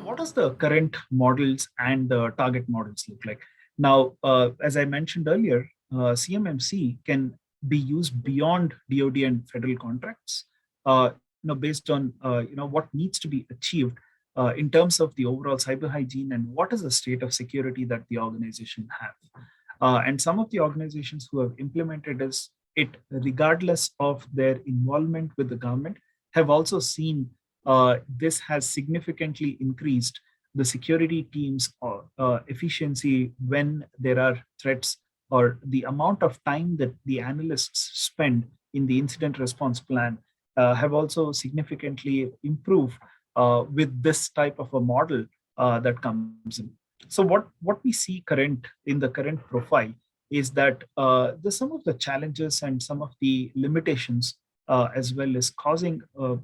what does the current models and the target models look like? Now, as I mentioned earlier, CMMC can be used beyond DoD and federal contracts, based on what needs to be achieved in terms of the overall cyber hygiene and what is the state of security that the organization have. And some of the organizations who have implemented it, regardless of their involvement with the government, have also seen this has significantly increased the security team's efficiency when there are threats, or the amount of time that the analysts spend in the incident response plan have also significantly improved with this type of a model that comes in. So what we see in the current profile is that some of the challenges and some of the limitations as well is causing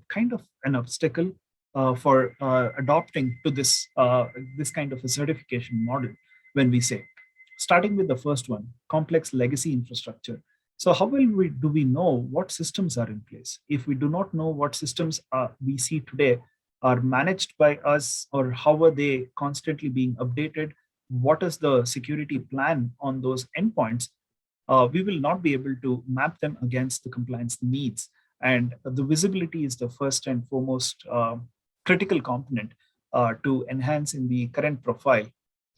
kind of an obstacle for adopting to this kind of a certification model. When we say, starting with the first one, complex legacy infrastructure. So how do we know what systems are in place if we do not know what systems we see today are managed by us, or how are they constantly being updated? What is the security plan on those endpoints? We will not be able to map them against the compliance needs. And the visibility is the first and foremost critical component to enhance in the current profile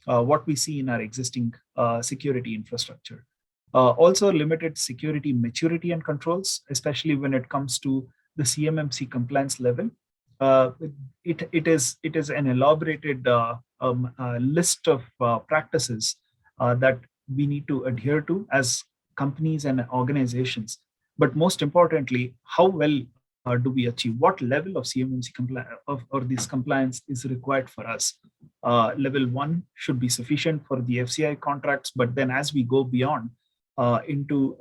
what we see in our existing security infrastructure. Also, limited security maturity and controls, especially when it comes to the CMMC compliance level. Uh, it is an elaborated list of practices that we need to adhere to as companies and organizations. But most importantly, how well do we achieve? What level of CMMC or this compliance is required for us? Level one should be sufficient for the FCI contracts, but then as we go beyond into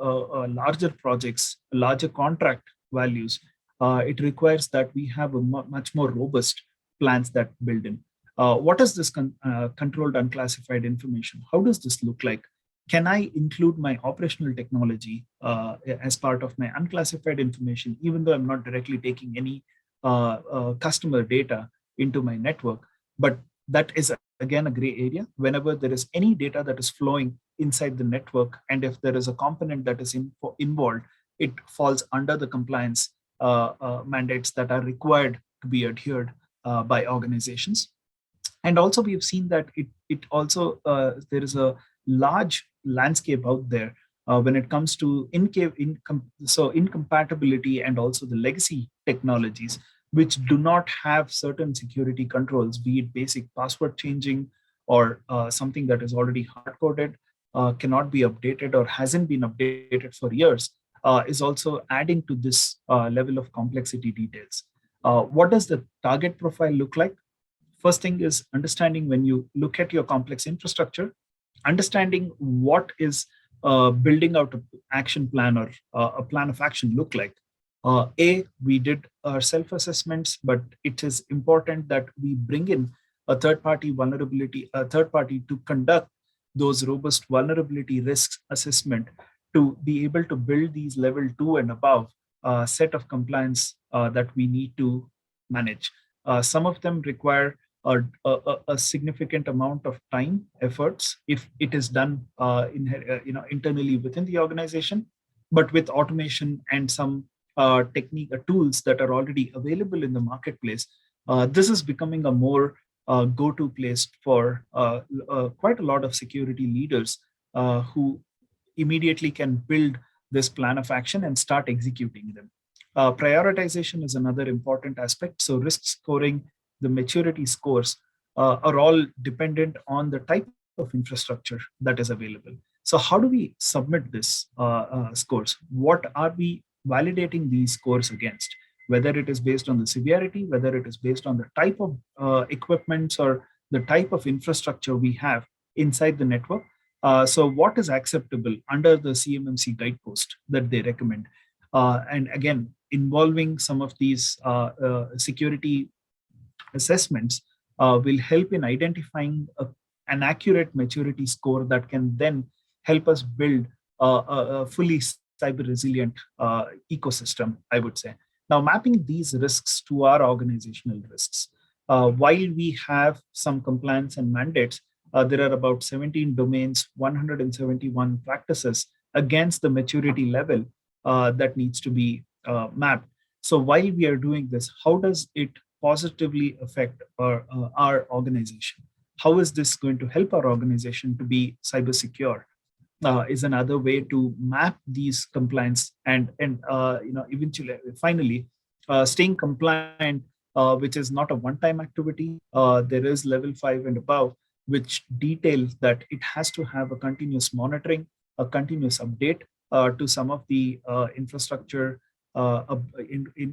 larger projects, larger contract values, it requires that we have a much more robust plans that build in. What is this controlled unclassified information? How does this look like? Can I include my operational technology as part of my unclassified information, even though I'm not directly taking any customer data into my network? But that is again a gray area. Whenever there is any data that is flowing inside the network, and if there is a component that is involved, it falls under the compliance mandates that are required to be adhered by organizations. And also we've seen that it also there is a large landscape out there when it comes to incompatibility and also the legacy technologies which do not have certain security controls, be it basic password changing or something that is already hard coded, cannot be updated or hasn't been updated for years, is also adding to this level of complexity details. What does the target profile look like? First thing is understanding, when you look at your complex infrastructure, understanding what is building out an action plan or a plan of action look like. We did our self-assessments, but it is important that we bring in a third party to conduct those robust vulnerability risks assessment to be able to build these level 2 and above set of compliance that we need to manage. Some of them require a significant amount of time, efforts, if it is done internally within the organization. But with automation and some technique tools that are already available in the marketplace, this is becoming a more go-to place for quite a lot of security leaders who immediately can build this plan of action and start executing them. Prioritization is another important aspect. So risk scoring, the maturity scores are all dependent on the type of infrastructure that is available. So how do we submit this scores? What are we validating these scores against? Whether it is based on the severity, whether it is based on the type of equipments or the type of infrastructure we have inside the network. So what is acceptable under the CMMC guidepost that they recommend? And again, involving some of these security assessments will help in identifying an accurate maturity score that can then help us build a fully cyber resilient ecosystem, I would say. Now, mapping these risks to our organizational risks. While we have some compliance and mandates, there are about 17 domains, 171 practices against the maturity level that needs to be mapped. So while we are doing this, how does it positively affect our organization? How is this going to help our organization to be cyber secure? Is another way to map these compliance and eventually finally staying compliant, which is not a one-time activity. There is level 5 and above, which details that it has to have a continuous monitoring, a continuous update to some of the infrastructure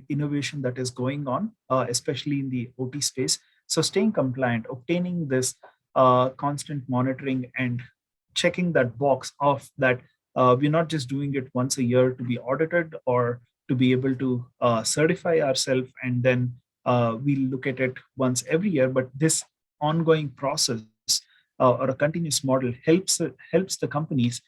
innovation that is going on, especially in the OT space. So staying compliant, obtaining this constant monitoring and checking that box off that we're not just doing it once a year to be audited or to be able to certify ourselves and then we look at it once every year, but this ongoing process or a continuous model helps the companies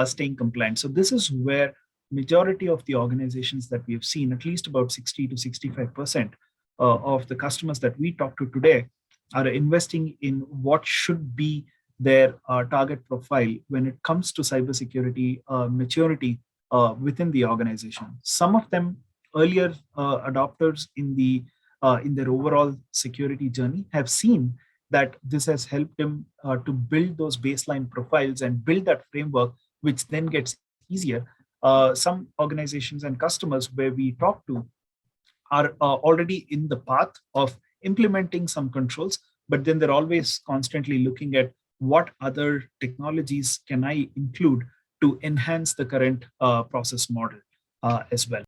staying compliant. So this is where majority of the organizations that we have seen, at least about 60 to 65% of the customers that we talk to today, are investing in what should be their target profile when it comes to cybersecurity maturity within the organization. Some of them earlier adopters in their overall security journey have seen that this has helped them to build those baseline profiles and build that framework, which then gets easier. Some organizations and customers where we talk to are already in the path of implementing some controls, but then they're always constantly looking at what other technologies can I include to enhance the current process model as well.